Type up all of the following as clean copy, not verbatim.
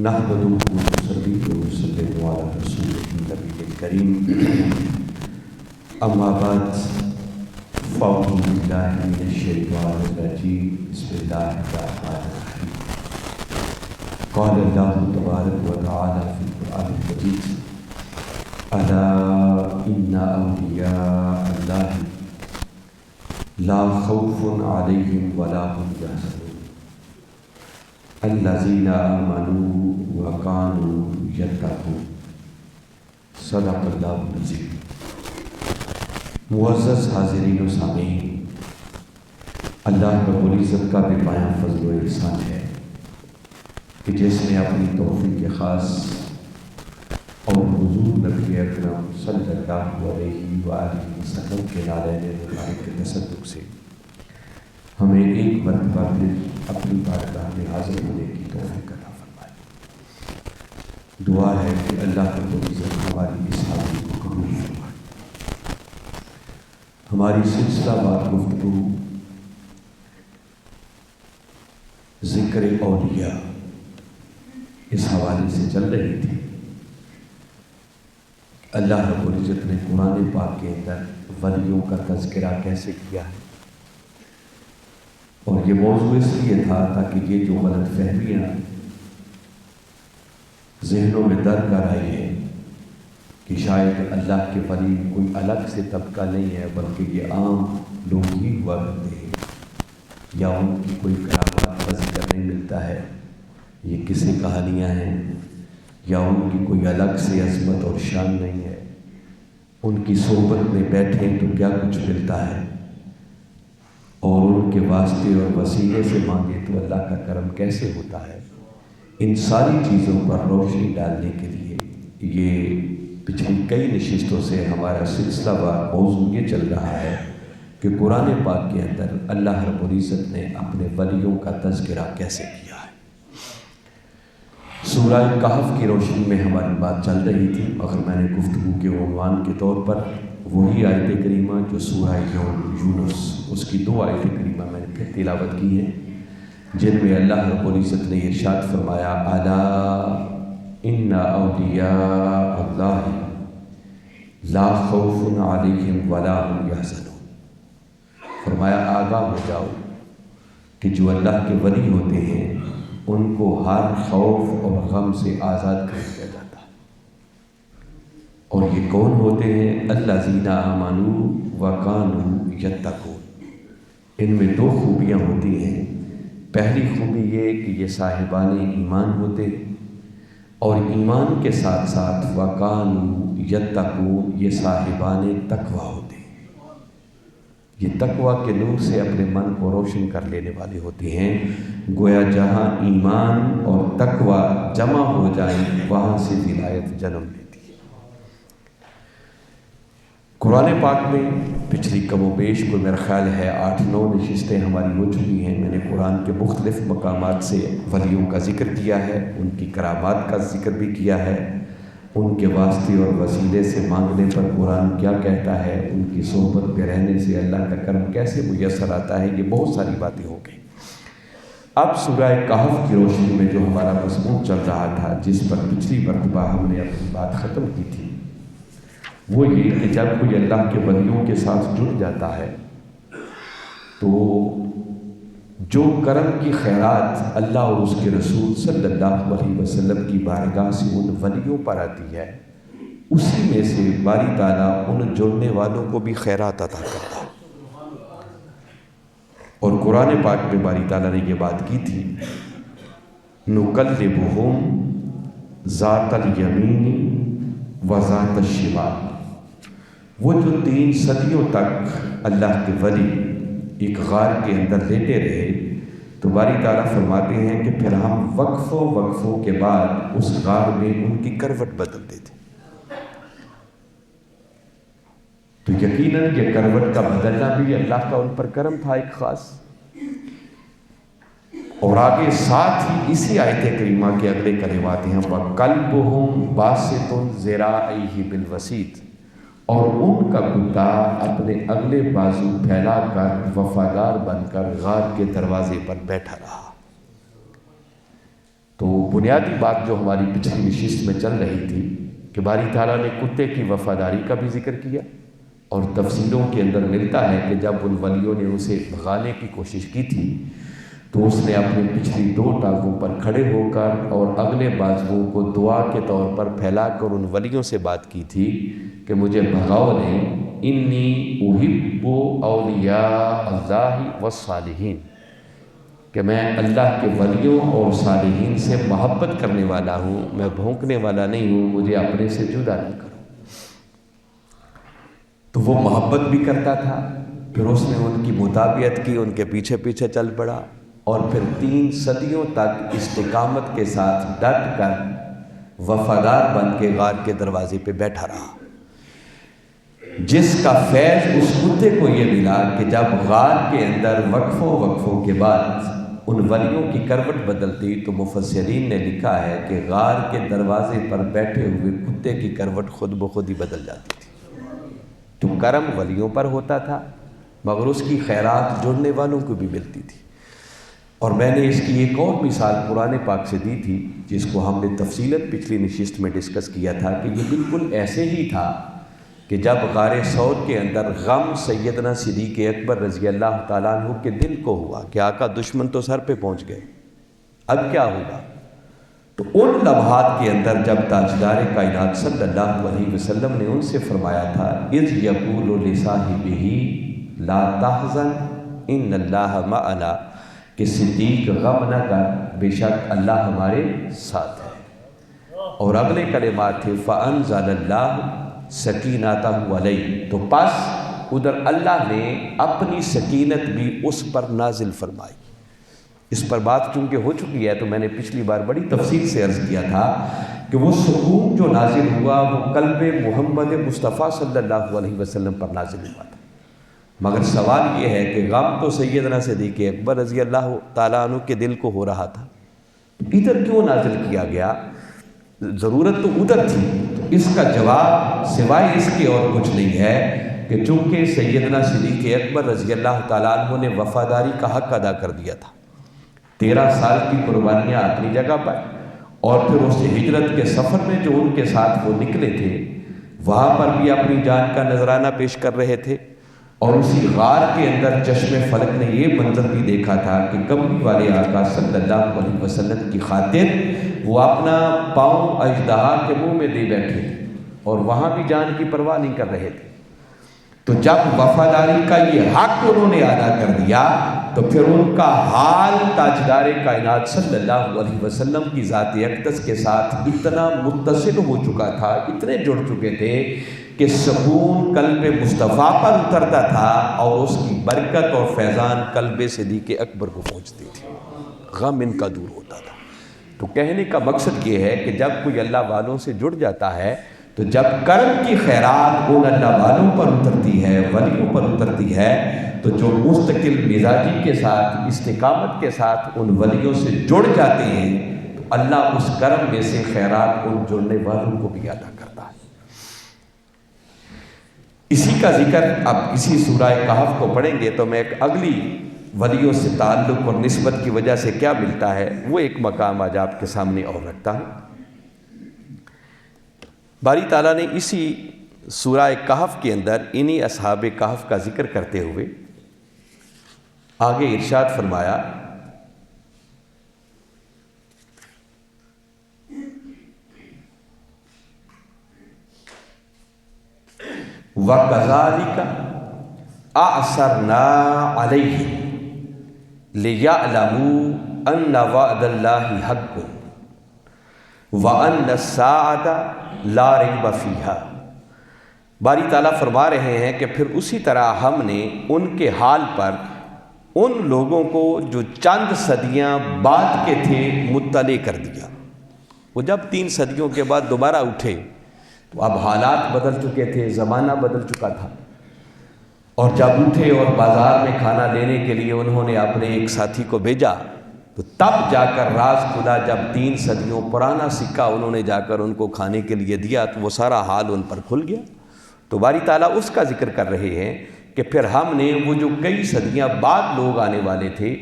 نحمده ونصلي ونسلم على رسوله النبي الكريم أما بعد فأعوذ بالله من الشيطان الرجيم بسم الله الرحمن الرحيم قال الله تبارك وتعالى في القرآن المجيد ألا إن أولياء الله لا خوف عليهم ولا هم يحزنون الذين آمنوا وكانوا يتقون صدق اللہ العظیم۔ معزز حاضرین و سامعین، اللہ رب العزت کا بے پایاں فضل و احسان ہے کہ جس نے اپنی توفیق خاص اور حضور نبی اکرم صلی اللہ علیہ وآلہ وسلم کے نعرین مبارک کے تصدق سے ہمیں ایک مرتبہ پھر اپنی بارگاہ میں حاضر ہونے کی توفیق عطا فرمائے۔ دعا ہے کہ اللہ رب العزت ہماری اس حاضری کو قبول فرمائے۔ ہماری سلسلہ وار گفتگو ذکر اولیاء اس حوالے سے چل رہی تھی۔ اللہ رب العزت نے قرآن پاک کے اندر ولیوں کا تذکرہ کیسے کیا ہے، اور یہ موضوع اس لیے تھا تاکہ یہ جو غلط فہمیاں ذہنوں میں در کر آئی ہے کہ شاید اللہ کے ولی کوئی الگ سے طبقہ نہیں ہے بلکہ یہ عام لوگ ہی ہوا کرتے ہیں، یا ان کی کوئی کرامات کا ذکر نہیں ملتا ہے، یہ کسی کہانیاں ہیں، یا ان کی کوئی الگ سے عظمت اور شان نہیں ہے، ان کی صحبت میں بیٹھیں تو کیا کچھ ملتا ہے، اور ان کے واسطے اور وسیلے سے مانگے تو اللہ کا کرم کیسے ہوتا ہے۔ ان ساری چیزوں پر روشنی ڈالنے کے لیے یہ پچھلی کئی نشستوں سے ہمارا سلسلہ وار موضوع یہ چل رہا ہے کہ قرآن پاک کے اندر اللہ رب العزت نے اپنے ولیوں کا تذکرہ کیسے کیا ہے۔ سورہ کہف کی روشنی میں ہماری بات چل رہی تھی، مگر میں نے گفتگو کے عنوان کے طور پر وہی آیت کریمہ جو سورہ یونس اس کی 2 آیت کریمہ میں نے پھر تلاوت کی ہیں، جن میں اللہ رب العزت نے ارشاد فرمایا الا ان اولیاء اللہ لا خوف علیہم ولا هم یحزنون۔ فرمایا آگاہ ہو جاؤ کہ جو اللہ کے ولی ہوتے ہیں ان کو ہر خوف اور غم سے آزاد کر دیا جاتا ہے۔ اور یہ کون ہوتے ہیں؟ الذین آمنوا وکانوا یتقون۔ ان میں 2 خوبیاں ہوتی ہیں۔ پہلی خوبی یہ کہ یہ صاحبان ایمان ہوتے ہیں، اور ایمان کے ساتھ ساتھ وکانوا یتقون یہ صاحبان تقوی ہوتے ہیں۔ یہ تقوی کے نور سے اپنے من کو روشن کر لینے والے ہوتے ہیں۔ گویا جہاں ایمان اور تقوی جمع ہو جائیں وہاں سے ولایت جنم لیتی ہے۔ قرآن پاک میں پچھلی کم و بیش کو میرا خیال ہے 8-9 نشستیں ہماری ہو چکی ہیں۔ میں نے قرآن کے مختلف مقامات سے ولیوں کا ذکر کیا ہے، ان کی کرامات کا ذکر بھی کیا ہے، ان کے واسطے اور وسیلے سے مانگنے پر قرآن کیا کہتا ہے، ان کی صحبت میں رہنے سے اللہ کا کرم کیسے میسر آتا ہے، یہ بہت ساری باتیں ہو گئیں۔ اب سورہ کہف کی روشنی میں جو ہمارا مضمون چل رہا تھا، جس پر پچھلی مرتبہ ہم نے اپنی بات ختم کی تھی، وہ یہ کہ جب کوئی اللہ کے ولیوں کے ساتھ جڑ جاتا ہے تو جو کرم کی خیرات اللہ اور اس کے رسول صلی اللہ علیہ وسلم کی بارگاہ سے ان ولیوں پر آتی ہے، اسی میں سے باری تعالیٰ ان جڑنے والوں کو بھی خیرات عطا کرتا ہے۔ اور قرآن پاک میں باری تعالیٰ نے یہ بات کی تھی نُقَلِّبُهُمْ ذات الیمین و ذات الشمال۔ وہ جو 3 صدیوں تک اللہ کے ولی ایک غار کے اندر لیٹے رہے، تو باری تعالیٰ فرماتے ہیں کہ پھر ہم وقفوں کے بعد اس غار میں ان کی کروٹ بدل دیتے۔ تو یقیناً یہ کروٹ کا بدلنا بھی اللہ کا ان پر کرم تھا ایک خاص۔ اور آگے ساتھ ہی اسی آیت کریمہ کے اگلے کلمات ہیں وَقَلْبُهُمْ بَاسِطٌ ذِرَاعَيْهِ بِالْوَسِيطِ، اور ان کا کتا اپنے اگلے بازو پھیلا کر وفادار بن کر غار کے دروازے پر بیٹھا رہا۔ تو بنیادی بات جو ہماری پچھلی نشست میں چل رہی تھی کہ باری تعالیٰ نے کتے کی وفاداری کا بھی ذکر کیا، اور تفسیروں کے اندر ملتا ہے کہ جب ان ولیوں نے اسے بھگانے کی کوشش کی تھی تو اس نے اپنی پچھلی 2 ٹانگوں پر کھڑے ہو کر اور اگلے بازوؤں کو دعا کے طور پر پھیلا کر ان ولیوں سے بات کی تھی کہ مجھے بھگاؤ نہیں، انی احب اولیاء اللہ والصالحین، کہ میں اللہ کے ولیوں اور صالحین سے محبت کرنے والا ہوں، میں بھونکنے والا نہیں ہوں، مجھے اپنے سے جدا نہ کرو۔ تو وہ محبت بھی کرتا تھا، پھر اس نے ان کی مطابعت کی، ان کے پیچھے پیچھے چل پڑا، اور پھر 3 صدیوں تک استقامت کے ساتھ ڈٹ کر وفادار بن کے غار کے دروازے پہ بیٹھا رہا، جس کا فیض اس کتے کو یہ ملا کہ جب غار کے اندر وقفوں کے بعد ان ولیوں کی کروٹ بدلتی تو مفسرین نے لکھا ہے کہ غار کے دروازے پر بیٹھے ہوئے کتے کی کروٹ خود بخود ہی بدل جاتی تھی۔ تو کرم ولیوں پر ہوتا تھا، مگر اس کی خیرات جڑنے والوں کو بھی ملتی تھی۔ اور میں نے اس کی ایک اور مثال قرآن پاک سے دی تھی، جس کو ہم نے تفصیلاً پچھلی نشست میں ڈسکس کیا تھا کہ یہ بالکل ایسے ہی تھا کہ جب غار ثور کے اندر غم سیدنا صدیق اکبر رضی اللہ تعالیٰ عنہ کے دل کو ہوا کہ آقا دشمن تو سر پہ پہنچ گئے، اب کیا ہوگا؟ تو ان لمحات کے اندر جب تاجدار کائنات صلی اللہ علیہ وسلم نے ان سے فرمایا تھا اذ یقول لصاحبہ لا تحزن ان اللہ معنا، کہ صدیق غم نہ کر، بے شک اللہ ہمارے ساتھ ہے، اور اگلے کلمات تھے فانزل اللہ سکینتہ علیہ، تو پس ادھر اللہ نے اپنی سکینت بھی اس پر نازل فرمائی۔ اس پر بات چونکہ ہو چکی ہے تو میں نے پچھلی بار بڑی تفصیل سے عرض کیا تھا کہ وہ سکون جو نازل ہوا وہ قلب محمد مصطفیٰ صلی اللہ علیہ وسلم پر نازل ہوا تھا، مگر سوال یہ ہے کہ غم تو سیدنا صدیق اکبر رضی اللہ تعالیٰ عنہ کے دل کو ہو رہا تھا، ادھر کیوں نازل کیا گیا؟ ضرورت تو ادھر تھی۔ تو اس کا جواب سوائے اس کے اور کچھ نہیں ہے کہ چونکہ سیدنا صدیق اکبر رضی اللہ تعالیٰ عنہ نے وفاداری کا حق ادا کر دیا تھا، 13 سال کی قربانیاں اپنی جگہ پر، اور پھر اس ہجرت کے سفر میں جو ان کے ساتھ وہ نکلے تھے وہاں پر بھی اپنی جان کا نذرانہ پیش کر رہے تھے، اور اسی غار کے اندر چشم فلک نے یہ منظر بھی دیکھا تھا کہ کملی والے آقا صلی اللہ علیہ وسلم کی خاطر وہ اپنا پاؤں اژدہا کے منہ میں دے بیٹھے تھے اور وہاں بھی جان کی پرواہ نہیں کر رہے تھے۔ تو جب وفاداری کا یہ حق انہوں نے ادا کر دیا تو پھر ان کا حال تاجدار کائنات صلی اللہ علیہ وسلم کی ذات اقدس کے ساتھ اتنا متصل ہو چکا تھا، اتنے جڑ چکے تھے کہ سکون قلب مصطفیٰ پر اترتا تھا اور اس کی برکت اور فیضان قلب صدیق اکبر کو پہنچتی تھی، غم ان کا دور ہوتا تھا۔ تو کہنے کا مقصد یہ ہے کہ جب کوئی اللہ والوں سے جڑ جاتا ہے تو جب کرم کی خیرات ان اللہ والوں پر اترتی ہے، ولیوں پر اترتی ہے، تو جو مستقل مزاجی کے ساتھ استقامت کے ساتھ ان ولیوں سے جڑ جاتے ہیں تو اللہ اس کرم میں سے خیرات ان جڑنے والوں کو بھی ادا کرتا ہے۔ اسی کا ذکر اب اسی سورہ کہف کو پڑھیں گے تو میں ایک اگلی ولیوں سے تعلق اور نسبت کی وجہ سے کیا ملتا ہے وہ ایک مقام آج آپ کے سامنے اور رکھتا ہوں۔ باری تعالیٰ نے اسی سورہ کہف کے اندر انہی اصحاب کہف کا ذکر کرتے ہوئے آگے ارشاد فرمایا وَكَذَلِكَ أَعْثَرْنَا عَلَيْهِمْ لِيَعْلَمُوا أَنَّ وَعْدَ اللَّهِ حَقٌّ وَأَنَّ السَّاعَةَ لَا رَيْبَ فِيهَا۔ باری تعالیٰ فرما رہے ہیں کہ پھر اسی طرح ہم نے ان کے حال پر ان لوگوں کو جو چند صدیاں بعد کے تھے مطلع کر دیا۔ وہ جب 3 صدیوں کے بعد دوبارہ اٹھے تو اب حالات بدل چکے تھے، زمانہ بدل چکا تھا، اور جب اٹھے اور بازار میں کھانا لینے کے لیے انہوں نے اپنے ایک ساتھی کو بھیجا تو تب جا کر راز کھلا جب 3 صدیوں پرانا سکہ انہوں نے جا کر ان کو کھانے کے لیے دیا تو وہ سارا حال ان پر کھل گیا۔ تو باری تعالیٰ اس کا ذکر کر رہے ہیں کہ پھر ہم نے وہ جو کئی صدیاں بعد لوگ آنے والے تھے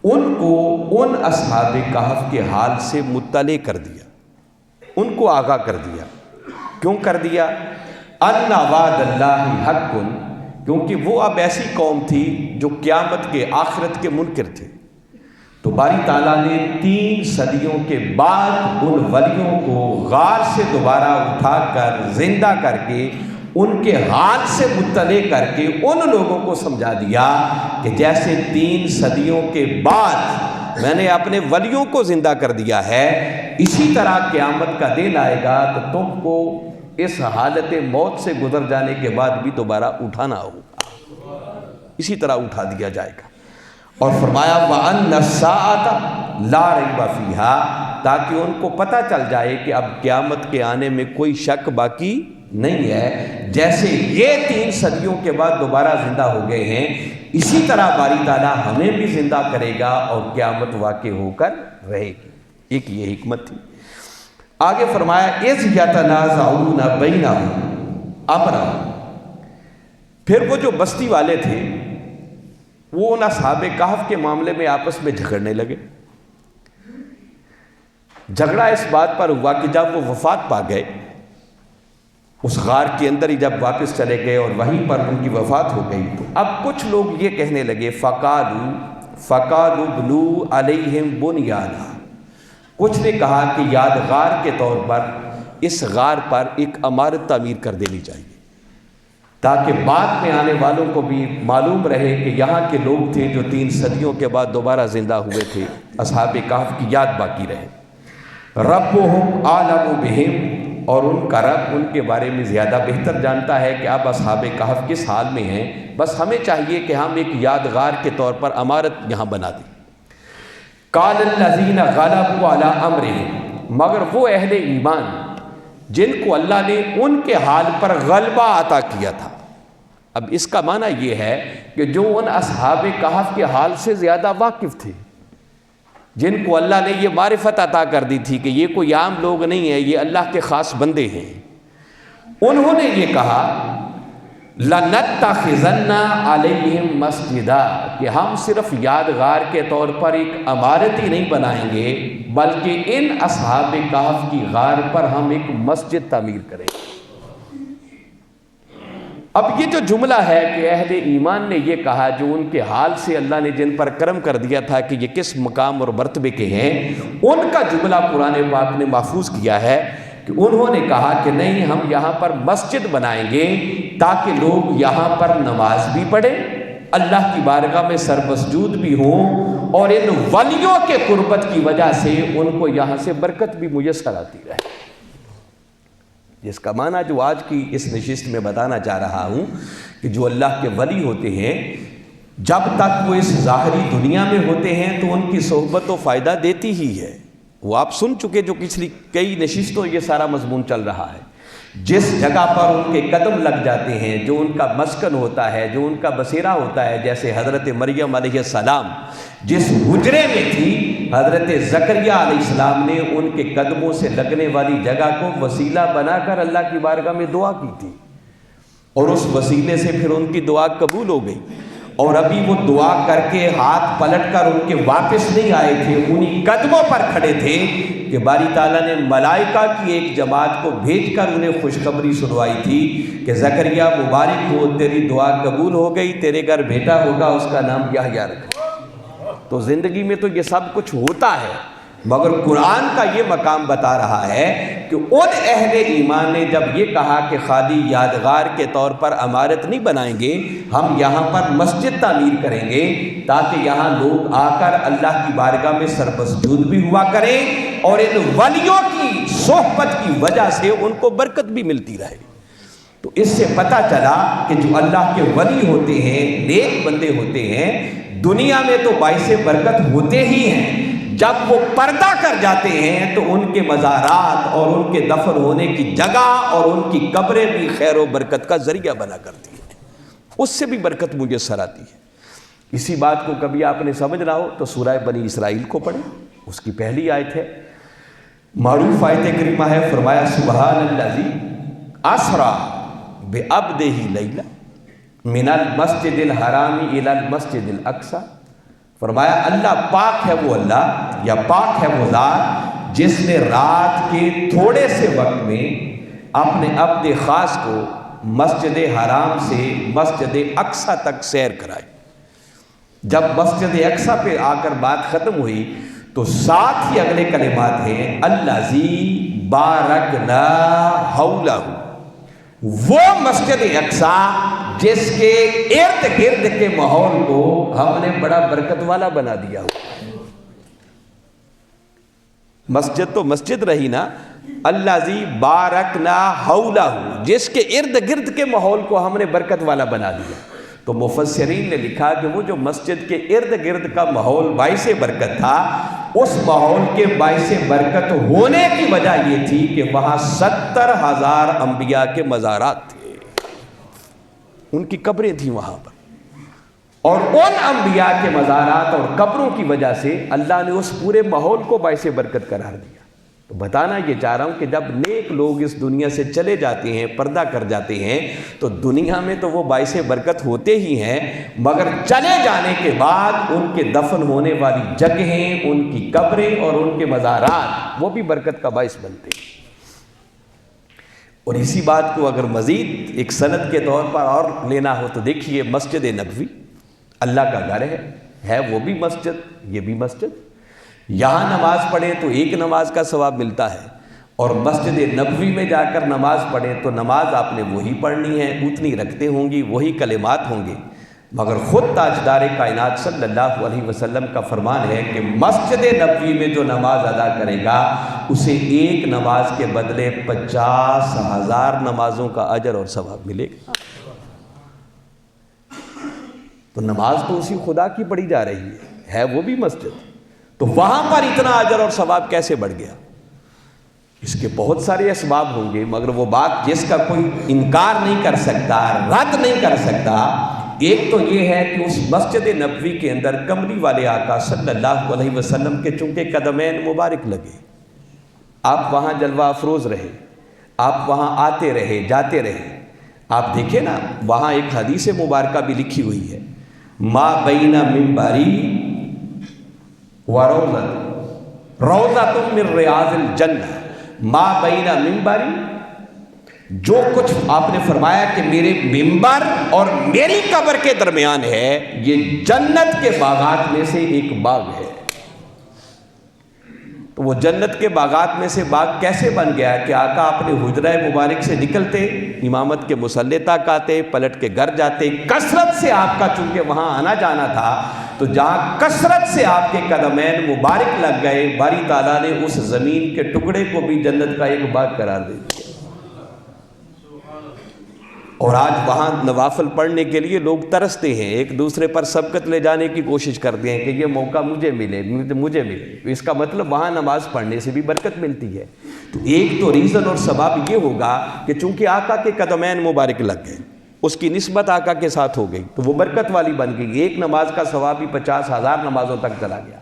ان کو ان اصحاب کہف کے حال سے مطلع کر دیا، ان کو آگاہ کر دیا۔ کیوں کر دیا؟ ان وعد اللہ حق، کیونکہ وہ اب ایسی قوم تھی جو قیامت کے، آخرت کے منکر تھے۔ تو باری تعالیٰ نے 3 صدیوں کے بعد ان ولیوں کو غار سے دوبارہ اٹھا کر زندہ کر کے ان کے حال سے مطلع کر کے ان لوگوں کو سمجھا دیا کہ جیسے 3 صدیوں کے بعد میں نے اپنے ولیوں کو زندہ کر دیا ہے، اسی طرح قیامت کا دن آئے گا تو تم کو اس حالت موت سے گزر جانے کے بعد بھی دوبارہ اٹھانا ہوگا، اسی طرح اٹھا دیا جائے گا۔ اور فرمایا وَأَنَّ السَّاعَةَ لَا رَيْبَ فِيهَا، تاکہ ان کو پتہ چل جائے کہ اب قیامت کے آنے میں کوئی شک باقی نہیں ہے۔ جیسے یہ 3 صدیوں کے بعد دوبارہ زندہ ہو گئے ہیں، اسی طرح باری تعالیٰ ہمیں بھی زندہ کرے گا اور قیامت واقع ہو کر رہے گی۔ ایک یہ حکمت تھی۔ آگے فرمایا اِذْ يَتَنَازَعُونَ بَيْنَهُمْ أَمْرَهُمْ، پھر وہ جو بستی والے تھے وہ ان اصحاب کہف کے معاملے میں آپس میں جھگڑنے لگے۔ جھگڑا اس بات پر ہوا کہ جب وہ وفات پا گئے، اس غار کے اندر ہی جب واپس چلے گئے اور وہیں پر ان کی وفات ہو گئی، تو اب کچھ لوگ یہ کہنے لگے فَقَالُوا بْنُوا عَلَيْهِمْ بُنْيَانًا، کچھ نے کہا کہ یادگار کے طور پر اس غار پر ایک عمارت تعمیر کر دینی چاہیے، تاکہ بعد میں آنے والوں کو بھی معلوم رہے کہ یہاں کے لوگ تھے جو 3 صدیوں کے بعد دوبارہ زندہ ہوئے تھے، اصحاب کہف کی یاد باقی رہے۔ ربهم اعلم بهم، اور ان کا رب ان کے بارے میں زیادہ بہتر جانتا ہے کہ اب اصحاب کہف کس حال میں ہیں، بس ہمیں چاہیے کہ ہم ایک یادگار کے طور پر عمارت یہاں بنا دیں۔ قال الذین غلبوا علی امرهم، مگر وہ اہل ایمان جن کو اللہ نے ان کے حال پر غلبہ عطا کیا تھا۔ اب اس کا معنی یہ ہے کہ جو ان اصحاب کہف کے حال سے زیادہ واقف تھے، جن کو اللہ نے یہ معرفت عطا کر دی تھی کہ یہ کوئی عام لوگ نہیں ہے، یہ اللہ کے خاص بندے ہیں، انہوں نے یہ کہا لَنَتَّخِذَنَّ عَلَيْهِمْ مَسْجِدًا، کہ ہم صرف یادگار کے طور پر ایک عمارت ہی نہیں بنائیں گے بلکہ ان اصحاب کہف کی غار پر ہم ایک مسجد تعمیر کریں گے۔ اب یہ جو جملہ ہے کہ اہل ایمان نے یہ کہا جو ان کے حال سے اللہ نے جن پر کرم کر دیا تھا کہ یہ کس مقام اور مرتبے کے ہیں، ان کا جملہ قرآن پاک نے محفوظ کیا ہے کہ انہوں نے کہا کہ نہیں، ہم یہاں پر مسجد بنائیں گے تاکہ لوگ یہاں پر نماز بھی پڑھیں، اللہ کی بارگاہ میں سرمسجود بھی ہوں، اور ان ولیوں کے قربت کی وجہ سے ان کو یہاں سے برکت بھی میسر آتی رہے۔ جس کا معنی جو آج کی اس نشست میں بتانا چاہ رہا ہوں کہ جو اللہ کے ولی ہوتے ہیں، جب تک وہ اس ظاہری دنیا میں ہوتے ہیں تو ان کی صحبت و فائدہ دیتی ہی ہے۔ وہ آپ سن چکے جو پچھلی کئی نشستوں یہ سارا مضمون چل رہا ہے۔ جس جگہ پر ان کے قدم لگ جاتے ہیں، جو ان کا مسکن ہوتا ہے، جو ان کا بسیرا ہوتا ہے، جیسے حضرت مریم علیہ السلام جس حجرے میں تھی، حضرت زکریا علیہ السلام نے ان کے قدموں سے لگنے والی جگہ کو وسیلہ بنا کر اللہ کی بارگاہ میں دعا کی تھی، اور اس وسیلے سے پھر ان کی دعا قبول ہو گئی، اور ابھی وہ دعا کر کے ہاتھ پلٹ کر ان کے واپس نہیں آئے تھے، انہی قدموں پر کھڑے تھے کہ باری تعالیٰ نے ملائکہ کی ایک جماعت کو بھیج کر انہیں خوشخبری سنوائی تھی کہ زکریا مبارک ہو، تیری دعا قبول ہو گئی، تیرے گھر بیٹا ہوگا، اس کا نام یحییٰ رکھنا۔ تو زندگی میں تو یہ سب کچھ ہوتا ہے، مگر قرآن کا یہ مقام بتا رہا ہے کہ ان اہل ایمان نے جب یہ کہا کہ خالی یادگار کے طور پر عمارت نہیں بنائیں گے، ہم یہاں پر مسجد تعمیر کریں گے تاکہ یہاں لوگ آ کر اللہ کی بارگاہ میں سرمسجود بھی ہوا کریں، اور ان ولیوں کی صحبت کی وجہ سے ان کو برکت بھی ملتی رہے۔ تو اس سے پتہ چلا کہ جو اللہ کے ولی ہوتے ہیں، نیک بندے ہوتے ہیں، دنیا میں تو باعث برکت ہوتے ہی ہیں، جب وہ پردہ کر جاتے ہیں تو ان کے مزارات اور ان کے دفن ہونے کی جگہ اور ان کی قبریں بھی خیر و برکت کا ذریعہ بنا کرتی ہیں، اس سے بھی برکت میسر آتی ہے۔ اسی بات کو کبھی آپ نے سمجھنا ہو تو سورہ بنی اسرائیل کو پڑھیں، اس کی پہلی آیت ہے، معروف آیت کریمہ ہے، فرمایا سبحان الذی اسریٰ بعبدہ لیلا من المسجد الحرام الی المسجد الاقصی فرمایا اللہ پاک ہے وہ اللہ یا پاک ہے وہ ذات جس نے رات کے تھوڑے سے وقت میں اپنے عبد خاص کو مسجد حرام سے مسجد اقصی تک سیر کرائی۔ جب مسجد اقصی پہ آ کر بات ختم ہوئی تو ساتھ ہی اگلے کلمات ہیں الذی بارکنا حولہ، وہ مسجد اقصی جس کے ارد گرد کے ماحول کو ہم نے بڑا برکت والا بنا دیا۔ مسجد تو مسجد رہی نا، الذی بارکنا حولہ، جس کے ارد گرد کے ماحول کو ہم نے برکت والا بنا دیا۔ تو مفسرین نے لکھا کہ وہ جو مسجد کے ارد گرد کا ماحول باعث برکت تھا، اس ماحول کے باعث برکت ہونے کی وجہ یہ تھی کہ وہاں 70,000 انبیاء کے مزارات تھے، ان کی قبریں تھیں وہاں پر، اور ان انبیاء کے مزارات اور قبروں کی وجہ سے اللہ نے اس پورے ماحول کو باعث برکت قرار دیا۔ تو بتانا یہ چاہ رہا ہوں کہ جب نیک لوگ اس دنیا سے چلے جاتے ہیں، پردہ کر جاتے ہیں، تو دنیا میں تو وہ باعث برکت ہوتے ہی ہیں، مگر چلے جانے کے بعد ان کے دفن ہونے والی جگہیں، ان کی قبریں اور ان کے مزارات وہ بھی برکت کا باعث بنتے ہیں۔ اور اسی بات کو اگر مزید ایک سند کے طور پر اور لینا ہو تو دیکھیے مسجد نبوی اللہ کا گھر ہے وہ بھی مسجد، یہ بھی مسجد۔ یہاں نماز پڑھیں تو ایک نماز کا ثواب ملتا ہے، اور مسجد نبوی میں جا کر نماز پڑھیں تو نماز آپ نے وہی پڑھنی ہے، اتنی رکھتے ہوں گی، وہی کلمات ہوں گے، مگر خود تاجدار کائنات صلی اللہ علیہ وسلم کا فرمان ہے کہ مسجد نبوی میں جو نماز ادا کرے گا اسے ایک نماز کے بدلے 50,000 نمازوں کا اجر اور ثواب ملے گا۔ تو نماز تو اسی خدا کی پڑھی جا رہی ہے وہ بھی مسجد، تو وہاں پر اتنا اجر اور ثواب کیسے بڑھ گیا؟ اس کے بہت سارے اسباب ہوں گے، مگر وہ بات جس کا کوئی انکار نہیں کر سکتا، رد نہیں کر سکتا، ایک تو یہ ہے کہ اس مسجد نبوی کے اندر کملی والے آقا صلی اللہ علیہ وسلم کے چونکہ قدمین مبارک لگے، آپ وہاں جلوہ افروز رہے، آپ وہاں آتے رہے جاتے رہے۔ آپ دیکھیں نا، وہاں ایک حدیث مبارکہ بھی لکھی ہوئی ہے، ما بین منبری وروضۃ روضۃ من ریاض الجنہ، ما بین منبری، جو کچھ آپ نے فرمایا کہ میرے منبر اور میری قبر کے درمیان ہے، یہ جنت کے باغات میں سے ایک باغ ہے۔ تو وہ جنت کے باغات میں سے باغ کیسے بن گیا کہ آقا اپنے حجرہ مبارک سے نکلتے، امامت کے مصلی تک آتے، پلٹ کے گھر جاتے، کثرت سے آپ کا چونکہ وہاں آنا جانا تھا، تو جہاں کثرت سے آپ کے قدمین مبارک لگ گئے، باری تعالیٰ نے اس زمین کے ٹکڑے کو بھی جنت کا ایک باغ قرار دے دیا۔ اور آج وہاں نوافل پڑھنے کے لیے لوگ ترستے ہیں، ایک دوسرے پر سبقت لے جانے کی کوشش کرتے ہیں کہ یہ موقع مجھے ملے مجھے ملے، اس کا مطلب وہاں نماز پڑھنے سے بھی برکت ملتی ہے۔ تو ایک تو ریزن اور سبب یہ ہوگا کہ چونکہ آقا کے قدمین مبارک لگ گئے، اس کی نسبت آقا کے ساتھ ہو گئی تو وہ برکت والی بن گئی، ایک نماز کا ثواب بھی 50,000 نمازوں تک چلا گیا۔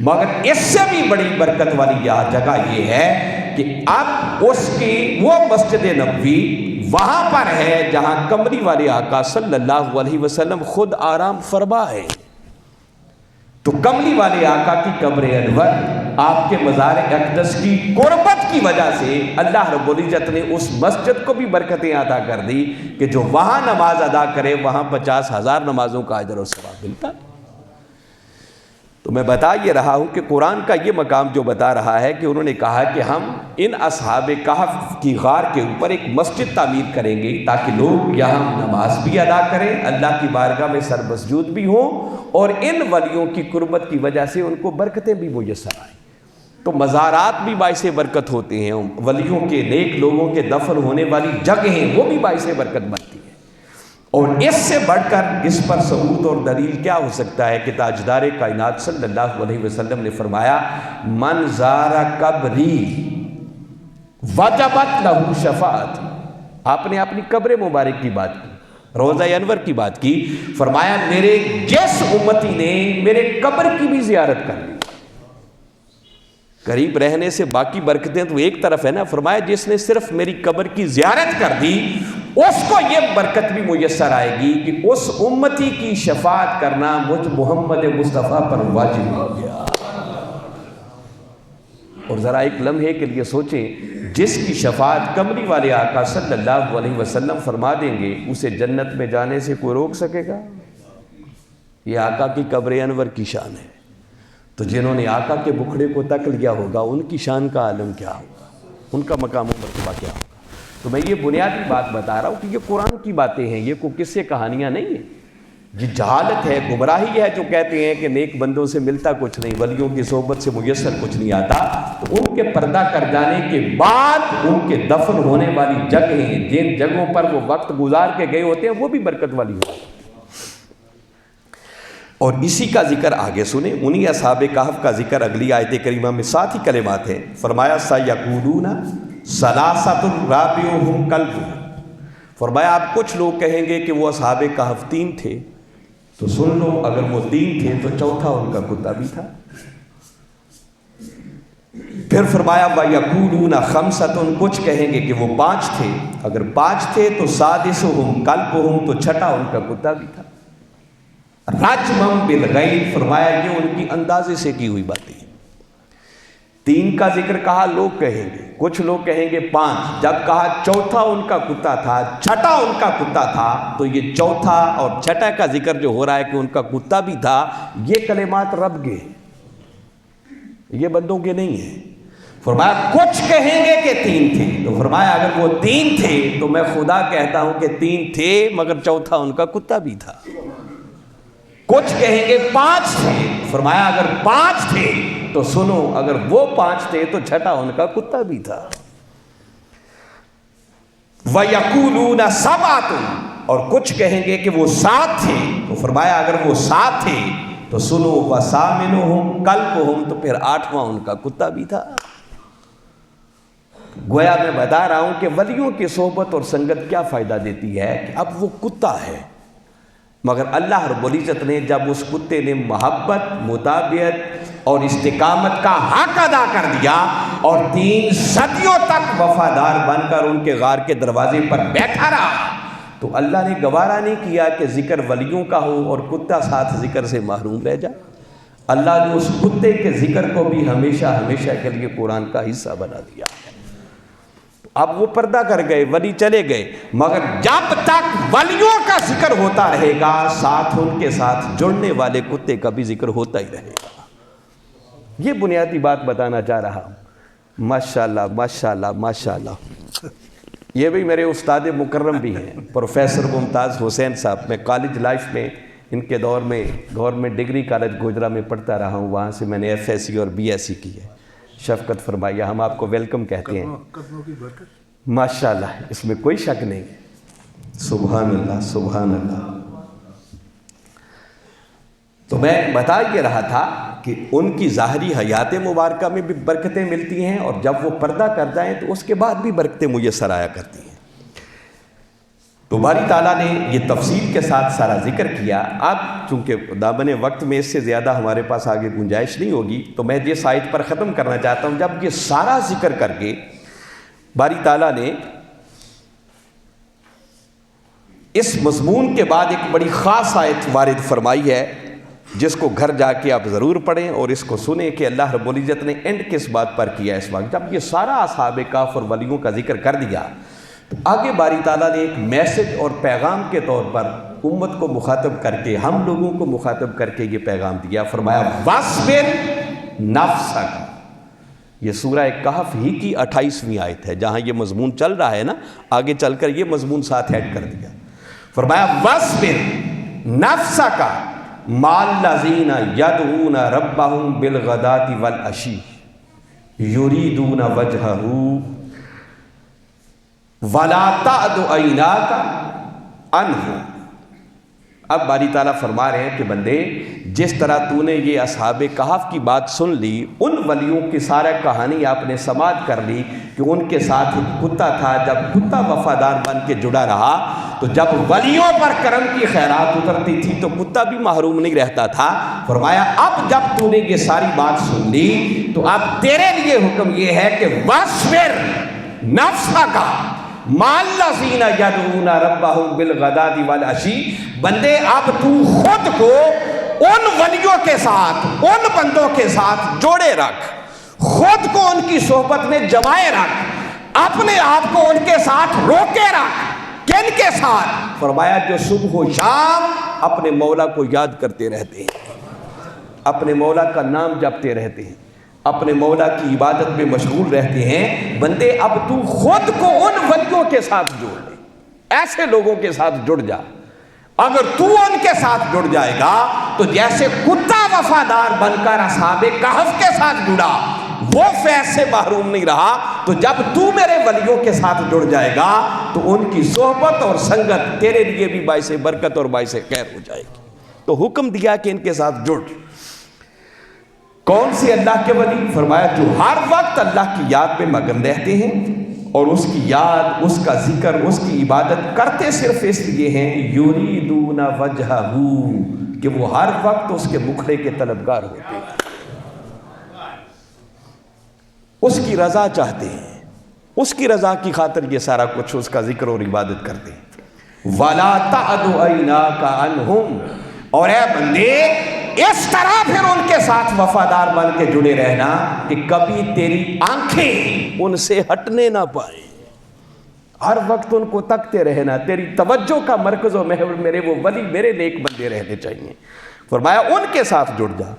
مگر اس سے بھی بڑی برکت والی جگہ یہ ہے کہ اب اس کی وہ مسجد نبوی وہاں پر ہے جہاں کمری والے آقا صلی اللہ علیہ وسلم خود آرام فرما ہے۔ تو کملی والے آقا کی قبر انور، آپ کے مزار اقدس کی قربت کی وجہ سے اللہ رب العزت نے اس مسجد کو بھی برکتیں عطا کر دی کہ جو وہاں نماز ادا کرے وہاں 50,000 نمازوں کا اجر و ثواب ملتا۔ تو میں بتا یہ رہا ہوں کہ قرآن کا یہ مقام جو بتا رہا ہے کہ انہوں نے کہا کہ ہم ان اصحاب کہف کی غار کے اوپر ایک مسجد تعمیر کریں گے تاکہ لوگ یہاں نماز بھی ادا کریں، اللہ کی بارگاہ میں سر مسجود بھی ہوں، اور ان ولیوں کی قربت کی وجہ سے ان کو برکتیں بھی میسر آئیں۔ تو مزارات بھی باعث برکت ہوتے ہیں، ولیوں کے نیک لوگوں کے دفن ہونے والی جگہیں وہ بھی باعث برکت بنتی ہیں۔ اور اس سے بڑھ کر اس پر ثبوت اور دلیل کیا ہو سکتا ہے کہ تاجدار کائنات صلی اللہ علیہ وسلم نے فرمایا من زار قبری وجبت لہ شفاعت۔ آپ نے اپنی قبر مبارک کی بات کی، روضہ انور کی بات کی، فرمایا میرے جس امتی نے میرے قبر کی بھی زیارت کر لی۔ قریب رہنے سے باقی برکتیں تو ایک طرف ہے نا، فرمایا جس نے صرف میری قبر کی زیارت کر دی اس کو یہ برکت بھی میسر آئے گی کہ اس امتی کی شفاعت کرنا مجھ محمد مصطفیٰ پر واجب ہو گیا۔ اور ذرا ایک لمحے کے لیے سوچیں، جس کی شفاعت کملی والے آقا صلی اللہ علیہ وسلم فرما دیں گے، اسے جنت میں جانے سے کوئی روک سکے گا؟ یہ آقا کی قبر انور کی شان ہے، تو جنہوں نے آقا کے بکھڑے کو تک لیا ہوگا ان کی شان کا عالم کیا ہوگا، ان کا مقام و مرتبہ کیا ہوگا؟ تو میں یہ بنیادی بات بتا رہا ہوں کہ یہ قرآن کی باتیں ہیں، یہ کوئی قصے کہانیاں نہیں ہیں۔ یہ جہالت ہے، گمراہی ہے جو کہتے ہیں کہ نیک بندوں سے ملتا کچھ نہیں، ولیوں کی صحبت سے میسر کچھ نہیں آتا۔ تو ان کے پردہ کر جانے کے بعد ان کے دفن ہونے والی جگہیں، جن جگہوں پر وہ وقت گزار کے گئے ہوتے ہیں، وہ بھی برکت والی ہوتی ہیں۔ اور اسی کا ذکر آگے سنیں، انہی اصحاب کہف کا ذکر اگلی آیت کریمہ میں 7 ہی کلمات ہیں۔ فرمایا سَيَقُولُونَ ثَلَاثَةٌ رَابِعُهُمْ كَلْبُهُمْ، فرمایا آپ کچھ لوگ کہیں گے کہ وہ اصحاب کہف 3 تھے، تو سن لو اگر وہ 3 تھے تو چوتھا ان کا کتا بھی تھا۔ پھر فرمایا وَيَقُولُونَ خَمْسَةٌ، کچھ کہیں گے کہ وہ 5 تھے، اگر 5 تھے تو سَادِسُهُمْ كَلْبُهُمْ، تو چھٹا ان کا کتا بھی تھا۔ رجمم بالغیب، فرمایا یہ ان کی اندازے سے کی ہوئی باتیں ہیں۔ 3 کا ذکر کہا، لوگ کہیں گے، کچھ لوگ کہیں گے 5، جب کہا چوتھا ان کا کتا تھا، چھٹا ان کا کتا تھا، تو یہ چوتھا اور چھٹا کا ذکر جو ہو رہا ہے کہ ان کا کتا بھی تھا، یہ کلمات رب کے، یہ بندوں کے نہیں ہیں۔ فرمایا کچھ کہیں گے کہ 3 تھے، تو فرمایا اگر وہ 3 تھے تو میں خدا کہتا ہوں کہ 3 تھے مگر چوتھا ان کا کتا بھی تھا۔ کچھ کہیں گے 5 تھے، فرمایا اگر 5 تھے تو سنو اگر وہ 5 تھے تو چھٹا ان کا کتا بھی تھا۔ وَيَقُولُونَ سَبْعَةٌ، اور کچھ کہیں گے کہ وہ 7 تھے، تو فرمایا اگر وہ 7 تھے تو سنو وَثَامِنُهُمْ كَلْبُهُمْ، تو پھر 8واں ان کا کتا بھی تھا۔ گویا میں بتا رہا ہوں کہ ولیوں کی صحبت اور سنگت کیا فائدہ دیتی ہے کہ اب وہ کتا ہے، مگر اللہ رب العزت نے جب اس کتے نے محبت، مطابعت اور استقامت کا حق ادا کر دیا اور 3 صدیوں تک وفادار بن کر ان کے غار کے دروازے پر بیٹھا رہا، تو اللہ نے گوارا نہیں کیا کہ ذکر ولیوں کا ہو اور کتا ساتھ ذکر سے محروم رہ جائے۔ اللہ نے اس کتے کے ذکر کو بھی ہمیشہ ہمیشہ کے لیے قرآن کا حصہ بنا دیا۔ اب وہ پردہ کر گئے، ولی چلے گئے، مگر جب تک ولیوں کا ذکر ہوتا رہے گا، ساتھ ان کے ساتھ جڑنے والے کتے کا بھی ذکر ہوتا ہی رہے گا۔ یہ بنیادی بات بتانا چاہ رہا ہوں۔ ماشاءاللہ ماشاءاللہ ماشاءاللہ، یہ بھی میرے استاد مکرم بھی ہیں، پروفیسر ممتاز حسین صاحب۔ میں کالج لائف میں ان کے دور میں گورنمنٹ ڈگری کالج گوجرا میں پڑھتا رہا ہوں، وہاں سے میں نے FSc اور BSc کی ہے۔ شفقت فرمائیے، ہم آپ کو ویلکم کہتے ہیں۔ ماشاءاللہ، اس میں کوئی شک نہیں۔ سبحان اللہ سبحان اللہ۔ تو میں بتا یہ رہا تھا کہ ان کی ظاہری حیات مبارکہ میں بھی برکتیں ملتی ہیں، اور جب وہ پردہ کر جائیں تو اس کے بعد بھی برکتیں میسر آیا کرتی ہیں۔ تو باری تعالیٰ نے یہ تفصیل کے ساتھ سارا ذکر کیا۔ اب چونکہ دامن وقت میں اس سے زیادہ ہمارے پاس آگے گنجائش نہیں ہوگی، تو میں یہ آیت پر ختم کرنا چاہتا ہوں۔ جب یہ سارا ذکر کر کے باری تعالیٰ نے اس مضمون کے بعد ایک بڑی خاص آیت وارد فرمائی ہے، جس کو گھر جا کے آپ ضرور پڑھیں اور اس کو سنیں کہ اللہ رب العزت نے اینڈ کس بات پر کیا اس وقت۔ جب یہ سارا اصحاب کہف اور ولیوں کا ذکر کر دیا، تو آگے باری تعالیٰ نے ایک میسج اور پیغام کے طور پر امت کو مخاطب کر کے، ہم لوگوں کو مخاطب کر کے یہ پیغام دیا۔ فرمایا وَاصْبِرْ نَفْسَكَ، یہ سورہ کہف ہی کی 28ویں آیت ہے، جہاں یہ مضمون چل رہا ہے نا، آگے چل کر یہ مضمون ساتھ ایڈ کر دیا۔ فرمایا وَاصْبِرْ نَفْسَكَ مَعَ الَّذِينَ يَدْعُونَ رَبَّهُمْ بِالْغَدَاةِ وَالْعَشِيِّ يُرِيدُونَ وَجْهَهُ وَلَا تَعْدُ عَيْنَاكَ عَنْهُمْ۔ اب باری تعالیٰ فرما رہے ہیں کہ بندے، جس طرح تو نے یہ اصحاب کہف کی بات سن لی، ان ولیوں کی سارا کہانی آپ نے سماعت کر لی کہ ان کے ساتھ کتا تھا، جب کتا وفادار بن کے جڑا رہا تو جب ولیوں پر کرم کی خیرات اترتی تھی تو کتا بھی محروم نہیں رہتا تھا۔ فرمایا اب جب تو نے یہ ساری بات سن لی تو اب تیرے لیے حکم یہ ہے کہ وَاصْبِرْ نَفْسَكَ مَعَ يَدْعُونَ رَبَّهُمْ بِالْغَدَاةِ وَالْعَشِيِّ، بندے اب تو خود کو ان ولیوں کے ساتھ، ان بندوں کے ساتھ جوڑے رکھ، خود کو ان کی صحبت میں جمائے رکھ، اپنے آپ کو ان کے ساتھ روکے رکھ۔ کن کے ساتھ؟ فرمایا جو صبح و شام اپنے مولا کو یاد کرتے رہتے ہیں، اپنے مولا کا نام جپتے رہتے ہیں، اپنے مولا کی عبادت میں مشغول رہتے ہیں۔ بندے اب تو خود کو ان ولیوں کے ساتھ جوڑ لے، ایسے لوگوں کے ساتھ جڑ جا۔ اگر تو ان کے ساتھ جڑ جائے گا تو جیسے کتا وفادار بن کر اصحاب کہف کے ساتھ جڑا، وہ فیض سے محروم نہیں رہا، تو جب تو میرے ولیوں کے ساتھ جڑ جائے گا تو ان کی صحبت اور سنگت تیرے لیے بھی باعث برکت اور باعث خیر ہو جائے گی۔ تو حکم دیا کہ ان کے ساتھ جڑ۔ کون سے اللہ کے ولی؟ فرمایا جو ہر وقت اللہ کی یاد میں مگن رہتے ہیں اور اس کی یاد، اس کا ذکر، اس کی عبادت کرتے صرف اس لیے ہیں یریدون وجہہ، کہ وہ ہر وقت اس کے مکھڑے کے طلبگار ہوتے ہیں، اس کی رضا چاہتے ہیں، اس کی رضا کی خاطر یہ سارا کچھ اس کا ذکر اور عبادت کرتے ہیں۔ وَلَا تَعْدُ عَيْنَاكَ عَنْهُمْ، اور اے بندے اس طرح پھر ان کے ساتھ وفادار بن کے جڑے رہنا کہ کبھی تیری آنکھیں ان سے ہٹنے نہ پائیں، ہر وقت ان کو تکتے رہنا، تیری توجہ کا مرکز و محور میرے وہ ولی، میرے نیک بندے رہنے چاہیے۔ فرمایا ان کے ساتھ جڑ جا۔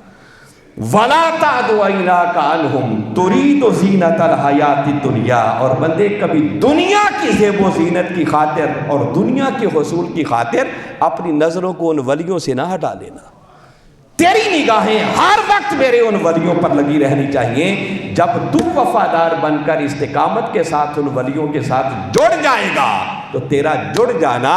وَلَا تَعْدُ عَيْنَاكَ عَنْهُمْ تُرِيدُ زِينَةَ الْحَيَاةِ الدُّنْيَا، اور بندے کبھی دنیا کی زیب و زینت کی خاطر اور دنیا کے حصول کی خاطر اپنی نظروں کو ان ولیوں سے نہ ہٹا لینا۔ تیری نگاہیں ہر وقت میرے ان ولیوں پر لگی رہنی چاہیے۔ جب تو وفادار بن کر استقامت کے ساتھ ان ولیوں کے ساتھ جڑ جائے گا تو تیرا جڑ جانا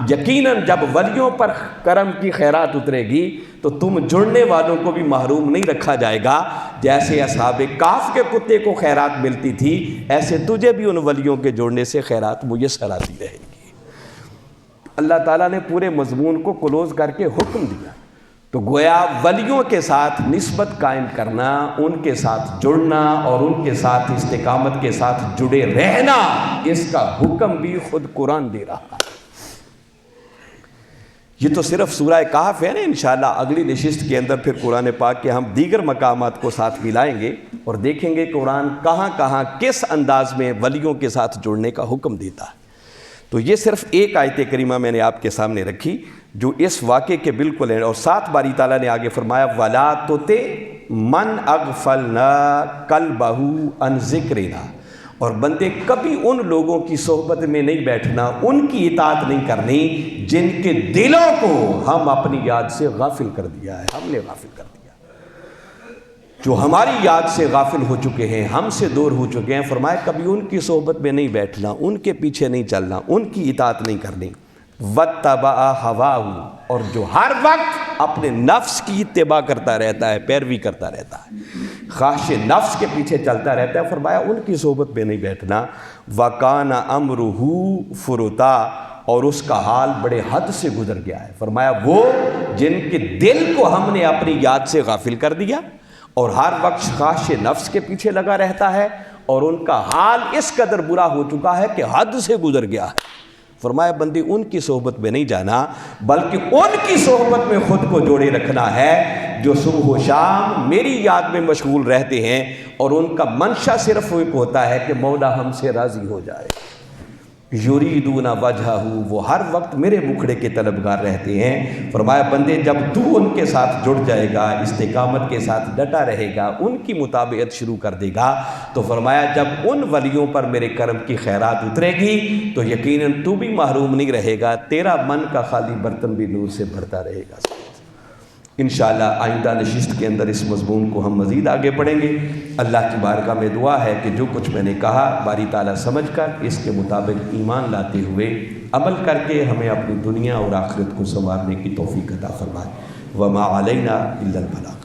یقیناً جب ولیوں پر کرم کی خیرات اترے گی تو تم جڑنے والوں کو بھی محروم نہیں رکھا جائے گا۔ جیسے اصحاب کہف کے کتے کو خیرات ملتی تھی، ایسے تجھے بھی ان ولیوں کے جوڑنے سے خیرات میسر آتی رہے گی۔ اللہ تعالیٰ نے پورے مضمون کو کلوز کر کے حکم دیا، تو گویا ولیوں کے ساتھ نسبت قائم کرنا، ان کے ساتھ جڑنا اور ان کے ساتھ استقامت کے ساتھ جڑے رہنا، اس کا حکم بھی خود قرآن دے رہا ہے۔ یہ تو صرف سورہ کہف ہے نا، انشاءاللہ اگلی نشست کے اندر پھر قرآن پاک کے ہم دیگر مقامات کو ساتھ ملائیں گے اور دیکھیں گے قرآن کہاں کہاں کس انداز میں ولیوں کے ساتھ جڑنے کا حکم دیتا ہے۔ تو یہ صرف ایک آیت کریمہ میں نے آپ کے سامنے رکھی جو اس واقعے کے بالکل ہے، اور ساتھ باری تعالیٰ نے آگے فرمایا وَلَا تُطِعْ مَنْ أَغْفَلْنَا قَلْبَهُ عَنْ ذِكْرِنَا، اور بندے کبھی ان لوگوں کی صحبت میں نہیں بیٹھنا، ان کی اطاعت نہیں کرنی جن کے دلوں کو ہم اپنی یاد سے غافل کر دیا ہے، ہم نے غافل کر دیا، جو ہماری یاد سے غافل ہو چکے ہیں، ہم سے دور ہو چکے ہیں۔ فرمایا کبھی ان کی صحبت میں نہیں بیٹھنا، ان کے پیچھے نہیں چلنا، ان کی اطاعت نہیں کرنی۔ وَاتَّبَعَ هَوَاهُ، اور جو ہر وقت اپنے نفس کی اتباع کرتا رہتا ہے، پیروی کرتا رہتا ہے، خواہش نفس کے پیچھے چلتا رہتا ہے، فرمایا ان کی صحبت میں نہیں بیٹھنا۔ وَكَانَ أَمْرُهُ فُرُطًا، اور اس کا حال بڑے حد سے گزر گیا ہے۔ فرمایا وہ جن کے دل کو ہم نے اپنی یاد سے غافل کر دیا اور ہر وقت خواہش نفس کے پیچھے لگا رہتا ہے، اور ان کا حال اس قدر برا ہو چکا ہے کہ حد سے گزر گیا ہے۔ فرمایا بندی ان کی صحبت میں نہیں جانا، بلکہ ان کی صحبت میں خود کو جوڑے رکھنا ہے جو صبح و شام میری یاد میں مشغول رہتے ہیں، اور ان کا منشا صرف ایک ہوتا ہے کہ مولا ہم سے راضی ہو جائے۔ یریدون وجہہ، وہ ہر وقت میرے مکھڑے کے طلبگار رہتے ہیں۔ فرمایا بندے جب تو ان کے ساتھ جڑ جائے گا، استقامت کے ساتھ ڈٹا رہے گا، ان کی مطابقت شروع کر دے گا، تو فرمایا جب ان ولیوں پر میرے کرم کی خیرات اترے گی تو یقیناً تو بھی محروم نہیں رہے گا، تیرا من کا خالی برتن بھی نور سے بھرتا رہے گا۔ انشاءاللہ آئندہ نشست کے اندر اس مضمون کو ہم مزید آگے پڑھیں گے۔ اللہ کی بارگاہ میں دعا ہے کہ جو کچھ میں نے کہا باری تعالیٰ سمجھ کر اس کے مطابق ایمان لاتے ہوئے عمل کر کے ہمیں اپنی دنیا اور آخرت کو سنوارنے کی توفیق عطا فرمائے۔ وما علینا الا البلاغ۔